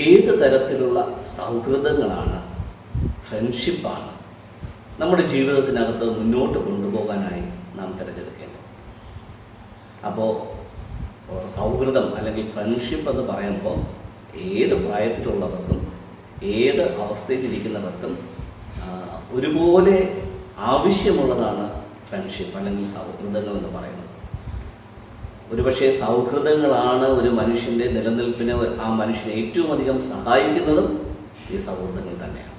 ഏത് തരത്തിലുള്ള സൗഹൃദങ്ങളാണ്, ഫ്രണ്ട്ഷിപ്പാണ് നമ്മുടെ ജീവിതത്തിനകത്ത് മുന്നോട്ട് കൊണ്ടുപോകാനായി നാം തിരഞ്ഞെടുക്കേണ്ടത്? അപ്പോൾ സൗഹൃദം അല്ലെങ്കിൽ ഫ്രണ്ട്ഷിപ്പ് എന്ന് പറയുമ്പോൾ ഏത് പ്രായത്തിലുള്ളവർക്കും ഏത് അവസ്ഥയിലിരിക്കുന്നവർക്കും ഒരുപോലെ ആവശ്യമുള്ളതാണ് ഫ്രണ്ട്ഷിപ്പ് അല്ലെങ്കിൽ സൗഹൃദങ്ങൾ എന്ന് പറയുന്നത്. ഒരുപക്ഷെ സൗഹൃദങ്ങളാണ് ഒരു മനുഷ്യൻ്റെ നിലനിൽപ്പിന്, ആ മനുഷ്യനെ ഏറ്റവും അധികം സഹായിക്കുന്നതും ഈ സൗഹൃദങ്ങൾ തന്നെയാണ്.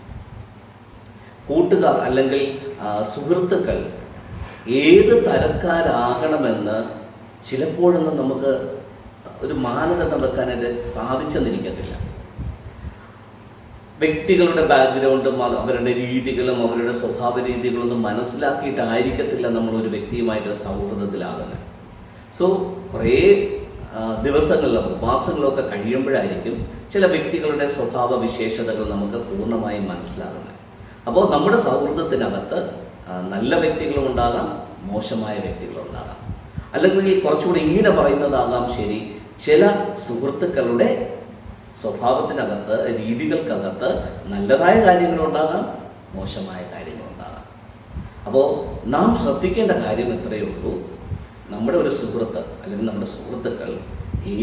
കൂട്ടുകാർ അല്ലെങ്കിൽ സുഹൃത്തുക്കൾ ഏത് തരക്കാരാകണമെന്ന് ചിലപ്പോഴൊന്നും നമുക്ക് ഒരു മാനദണ്ഡം വെക്കാനായിട്ട് സാധിച്ചെന്നിരിക്കത്തില്ല. വ്യക്തികളുടെ ബാക്ക്ഗ്രൗണ്ടും അവരുടെ രീതികളും അവരുടെ സ്വഭാവ രീതികളൊന്നും മനസ്സിലാക്കിയിട്ടായിരിക്കത്തില്ല നമ്മളൊരു വ്യക്തിയുമായിട്ട് സൗഹൃദത്തിലാകുന്നത്. സോ കുറേ ദിവസങ്ങളിലോ മാസങ്ങളോ ഒക്കെ കഴിയുമ്പോഴായിരിക്കും ചില വ്യക്തികളുടെ സ്വഭാവ വിശേഷതകൾ നമുക്ക് പൂർണ്ണമായും മനസ്സിലാകുന്നത്. അപ്പോൾ നമ്മുടെ സൗഹൃദത്തിനകത്ത് നല്ല വ്യക്തികളും ഉണ്ടാകാം, മോശമായ വ്യക്തികളും ഉണ്ടാകാം. അല്ലെങ്കിൽ കുറച്ചുകൂടി ഇങ്ങനെ പറയുന്നതാകാം ശരി, ചില സുഹൃത്തുക്കളുടെ സ്വഭാവത്തിനകത്ത്, രീതികൾക്കകത്ത് നല്ലതായ കാര്യങ്ങളുണ്ടാകാം, മോശമായ കാര്യങ്ങളുണ്ടാകാം. അപ്പോൾ നാം ശ്രദ്ധിക്കേണ്ട കാര്യം ഇത്രയേ ഉള്ളൂ. നമ്മുടെ ഒരു സുഹൃത്ത് അല്ലെങ്കിൽ നമ്മുടെ സുഹൃത്തുക്കൾ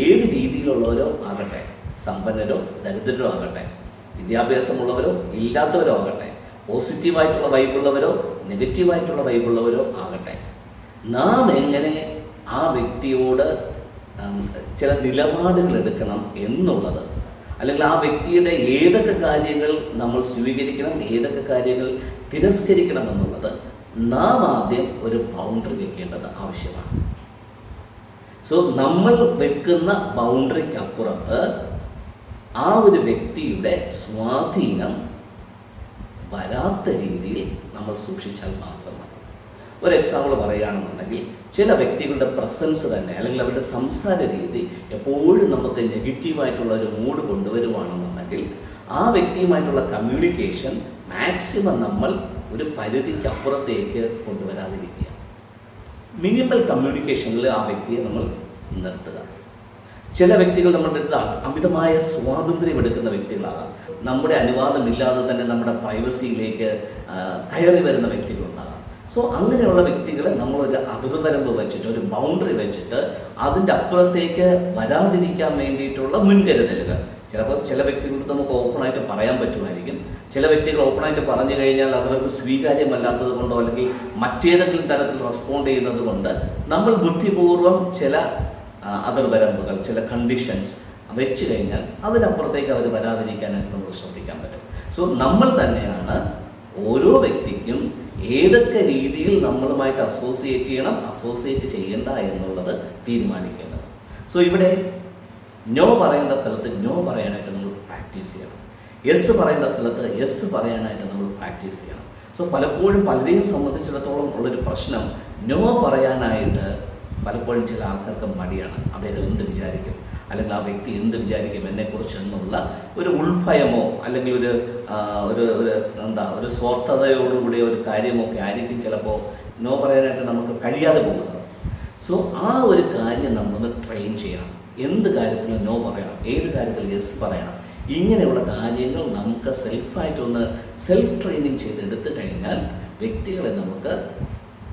ഏത് രീതിയിലുള്ളവരോ ആകട്ടെ, സമ്പന്നരോ ദരിദ്രരോ ആകട്ടെ, വിദ്യാഭ്യാസമുള്ളവരോ ഇല്ലാത്തവരോ ആകട്ടെ, പോസിറ്റീവായിട്ടുള്ള വൈബുള്ളവരോ നെഗറ്റീവായിട്ടുള്ള വൈബുള്ളവരോ ആകട്ടെ, നാം എങ്ങനെ ആ വ്യക്തിയോട് ചില നിലപാടുകൾ എടുക്കണം എന്നുള്ളത്, അല്ലെങ്കിൽ ആ വ്യക്തിയുടെ ഏതൊക്കെ കാര്യങ്ങൾ നമ്മൾ സ്വീകരിക്കണം, ഏതൊക്കെ കാര്യങ്ങൾ തിരസ്കരിക്കണം എന്നുള്ളത് നാം ആദ്യം ഒരു ബൗണ്ടറി വെക്കേണ്ടത് ആവശ്യമാണ്. സോ നമ്മൾ വെക്കുന്ന ബൗണ്ടറിക്കപ്പുറത്ത് ആ ഒരു വ്യക്തിയുടെ സ്വാധീനം വരാത്ത രീതിയിൽ നമ്മൾ സൂക്ഷിച്ചാൽ മാത്രം മതി. ഒരു എക്സാമ്പിൾ പറയുകയാണെന്നുണ്ടെങ്കിൽ, ചില വ്യക്തികളുടെ പ്രസൻസ് തന്നെ അല്ലെങ്കിൽ അവരുടെ സംസാര രീതി എപ്പോഴും നമുക്ക് നെഗറ്റീവായിട്ടുള്ള ഒരു മൂഡ് കൊണ്ടുവരുവാണെന്നുണ്ടെങ്കിൽ ആ വ്യക്തിയുമായിട്ടുള്ള കമ്മ്യൂണിക്കേഷൻ മാക്സിമം നമ്മൾ ഒരു പരിധിക്കപ്പുറത്തേക്ക് കൊണ്ടുവരാതിരിക്കുക. മിനിമൽ കമ്മ്യൂണിക്കേഷനിൽ ആ വ്യക്തിയെ നമ്മൾ നിർത്തുക. ചില വ്യക്തികൾ നമ്മുടെ അടുത്ത് അമിതമായ സ്വാതന്ത്ര്യം എടുക്കുന്ന വ്യക്തികളാകാം. നമ്മുടെ അനുവാദമില്ലാതെ തന്നെ നമ്മുടെ പ്രൈവസിയിലേക്ക് കയറി വരുന്ന വ്യക്തികളുണ്ടാകാം. സോ അങ്ങനെയുള്ള വ്യക്തികളെ നമ്മളൊരു അതിർവരമ്പ് വെച്ചിട്ട്, ഒരു ബൗണ്ടറി വെച്ചിട്ട് അതിൻ്റെ അപ്പുറത്തേക്ക് വരാതിരിക്കാൻ വേണ്ടിയിട്ടുള്ള മുൻകരുതലുകൾ. ചിലപ്പോൾ ചില വ്യക്തികൾക്ക് നമുക്ക് ഓപ്പണായിട്ട് പറയാൻ പറ്റുമായിരിക്കും. ചില വ്യക്തികൾ ഓപ്പണായിട്ട് പറഞ്ഞു കഴിഞ്ഞാൽ അതവർക്ക് സ്വീകാര്യമല്ലാത്തത് കൊണ്ടോ അല്ലെങ്കിൽ മറ്റേതെങ്കിലും തരത്തിൽ റെസ്പോണ്ട് ചെയ്യുന്നത് കൊണ്ട് നമ്മൾ ബുദ്ധിപൂർവം ചില അതിർവരമ്പുകൾ, ചില കണ്ടീഷൻസ് വെച്ച് കഴിഞ്ഞാൽ അതിനപ്പുറത്തേക്ക് അവർ വരാതിരിക്കാനായിട്ട് നമ്മൾ ശ്രദ്ധിക്കാൻ പറ്റും. സോ നമ്മൾ തന്നെയാണ് ഓരോ വ്യക്തിക്കും ഏതൊക്കെ രീതിയിൽ നമ്മളുമായിട്ട് അസോസിയേറ്റ് ചെയ്യണം, അസോസിയേറ്റ് ചെയ്യേണ്ട എന്നുള്ളത് തീരുമാനിക്കേണ്ടത്. സോ ഇവിടെ നോ പറയേണ്ട സ്ഥലത്ത് നോ പറയാനായിട്ട് നമ്മൾ പ്രാക്ടീസ് ചെയ്യണം. യെസ് പറയേണ്ട സ്ഥലത്ത് യെസ് പറയാനായിട്ട് നമ്മൾ പ്രാക്ടീസ് ചെയ്യണം. സോ പലപ്പോഴും പലരെയും സംബന്ധിച്ചിടത്തോളം ഉള്ളൊരു പ്രശ്നം, നോ പറയാനായിട്ട് പലപ്പോഴും ചില ആൾക്കാർക്ക് മടിയാണ്. അദ്ദേഹം എന്ത് വിചാരിക്കും, അല്ലെങ്കിൽ ആ വ്യക്തി എന്ത് വിചാരിക്കും എന്നെക്കുറിച്ച് എന്നുള്ള ഒരു ഉൾഭയമോ അല്ലെങ്കിൽ ഒരു സ്വാർത്ഥതയോടുകൂടിയ ഒരു കാര്യമൊക്കെ ആയിരിക്കും ചിലപ്പോൾ നോ പറയാനായിട്ട് നമുക്ക് കഴിയാതെ പോകുന്നത്. സോ ആ ഒരു കാര്യം നമ്മളൊന്ന് ട്രെയിൻ ചെയ്യണം. എന്ത് കാര്യത്തിലും നോ പറയണം, ഏത് കാര്യത്തിൽ യെസ് പറയണം. ഇങ്ങനെയുള്ള കാര്യങ്ങൾ നമുക്ക് സെൽഫ് ട്രെയിനിങ് ചെയ്തെടുത്തു കഴിഞ്ഞാൽ വ്യക്തികളെ നമുക്ക്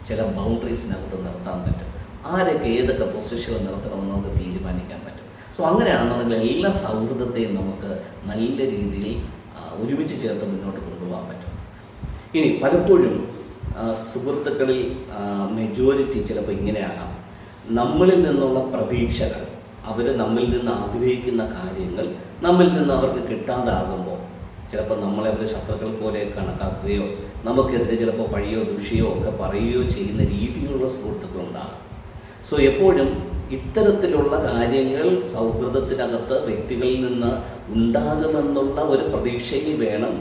ചില ബൗണ്ടറീസിനകത്ത് നിർത്താൻ പറ്റും. ആരൊക്കെ ഏതൊക്കെ പൊസിഷനിൽ നിർത്തണമെന്ന് നമുക്ക് തീരുമാനിക്കാൻ പറ്റും. സോ അങ്ങനെയാണെന്നുണ്ടെങ്കിൽ എല്ലാ സൗഹൃദത്തെയും നമുക്ക് നല്ല രീതിയിൽ ഒരുമിച്ച് ചേർത്ത് മുന്നോട്ട് കൊണ്ടുപോകാൻ പറ്റും. ഇനി പലപ്പോഴും സുഹൃത്തുക്കളിൽ മെജോറിറ്റി ചിലപ്പോൾ ഇങ്ങനെയാകാം. നമ്മളിൽ നിന്നുള്ള പ്രതീക്ഷകൾ, അവർ നമ്മിൽ നിന്ന് ആഗ്രഹിക്കുന്ന കാര്യങ്ങൾ നമ്മിൽ നിന്ന് അവർക്ക് കിട്ടാതാകുമ്പോൾ ചിലപ്പോൾ നമ്മളെ അവർ ശത്രുക്കൾ പോലെ കണക്കാക്കുകയോ നമുക്കെതിരെ ചിലപ്പോൾ പഴിയോ ദുഷിയോ ഒക്കെ പറയുകയോ ചെയ്യുന്ന രീതിയിലുള്ള സുഹൃത്തുക്കളുണ്ടാകാം. സോ എപ്പോഴും ഇത്തരത്തിലുള്ള കാര്യങ്ങൾ സൗഹൃദത്തിനകത്ത് വ്യക്തികളിൽ നിന്ന് ഉണ്ടാകുമെന്നുള്ള ഒരു പ്രതീക്ഷയിൽ വേണം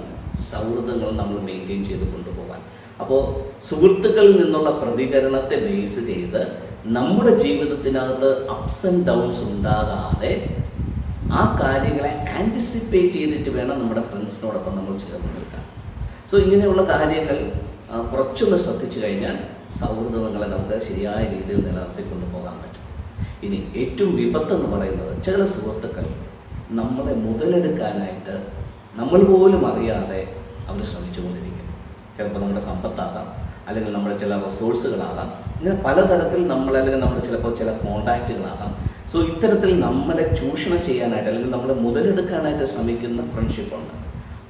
സൗഹൃദങ്ങൾ നമ്മൾ മെയിൻറ്റെയിൻ ചെയ്ത് കൊണ്ടുപോകാൻ. അപ്പോൾ സുഹൃത്തുക്കളിൽ നിന്നുള്ള പ്രതികരണത്തെ ബേസ് ചെയ്ത് നമ്മുടെ ജീവിതത്തിനകത്ത് അപ്സ് ആൻഡ് ഡൗൺസ് ഉണ്ടാകാതെ ആ കാര്യങ്ങളെ ആൻറ്റിസിപ്പേറ്റ് ചെയ്തിട്ട് വേണം നമ്മുടെ ഫ്രണ്ട്സിനോടൊപ്പം നമ്മൾ ചേർന്ന് നിൽക്കാൻ. സോ ഇങ്ങനെയുള്ള കാര്യങ്ങൾ കുറച്ചൊന്ന് ശ്രദ്ധിച്ചു കഴിഞ്ഞാൽ സൗഹൃദങ്ങളെ നമുക്ക് ശരിയായ രീതിയിൽ നിലനിർത്തിക്കൊണ്ടു പോകാൻ പറ്റും. ഇനി ഏറ്റവും വിപത്തെന്ന് പറയുന്നത്, ചില സുഹൃത്തുക്കൾ നമ്മളെ മുതലെടുക്കാനായിട്ട് നമ്മൾ പോലും അറിയാതെ അവർ ശ്രമിച്ചുകൊണ്ടിരിക്കും. ചിലപ്പോൾ നമ്മുടെ സമ്പത്താകാം, അല്ലെങ്കിൽ നമ്മുടെ ചില റിസോഴ്സുകളാകാം, ഇങ്ങനെ പലതരത്തിൽ നമ്മൾ, അല്ലെങ്കിൽ നമ്മുടെ ചിലപ്പോൾ ചില കോണ്ടാക്റ്റുകളാകാം. സോ ഇത്തരത്തിൽ നമ്മളെ ചൂഷണം ചെയ്യാനായിട്ട് അല്ലെങ്കിൽ നമ്മളെ മുതലെടുക്കാനായിട്ട് ശ്രമിക്കുന്ന ഫ്രണ്ട്ഷിപ്പുണ്ട്.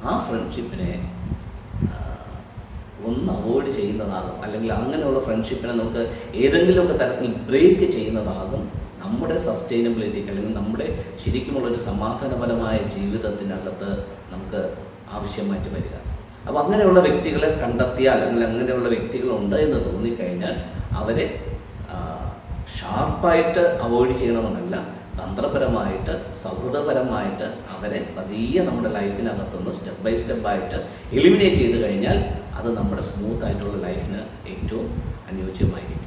ആ ഫ്രണ്ട്ഷിപ്പിനെ ഒന്ന് അവോയ്ഡ് ചെയ്യുന്നതാകും, അല്ലെങ്കിൽ അങ്ങനെയുള്ള ഫ്രണ്ട്ഷിപ്പിനെ നമുക്ക് ഏതെങ്കിലുമൊക്കെ തരത്തിൽ ബ്രേക്ക് ചെയ്യുന്നതാകും നമ്മുടെ സസ്റ്റൈനബിലിറ്റിക്ക്, അല്ലെങ്കിൽ നമ്മുടെ ശരിക്കുമുള്ളൊരു സമാധാനപരമായ ജീവിതത്തിനകത്ത് നമുക്ക് ആവശ്യമായിട്ട് വരിക. അപ്പോൾ അങ്ങനെയുള്ള വ്യക്തികളെ കണ്ടെത്തിയാൽ, അല്ലെങ്കിൽ അങ്ങനെയുള്ള വ്യക്തികളുണ്ട് എന്ന് തോന്നിക്കഴിഞ്ഞാൽ അവരെ ഷാർപ്പായിട്ട് അവോയ്ഡ് ചെയ്യണമെന്നല്ല, തന്ത്രപരമായിട്ട് സൗഹൃദപരമായിട്ട് അവരെ പതിയെ നമ്മുടെ ലൈഫിനകത്തുനിന്ന് സ്റ്റെപ്പ് ബൈ സ്റ്റെപ്പായിട്ട് എലിമിനേറ്റ് ചെയ്ത് കഴിഞ്ഞാൽ അത് നമ്മുടെ സ്മൂത്ത് ആയിട്ടുള്ള ലൈഫിന് ഏറ്റവും അനുയോജ്യമായിരിക്കും.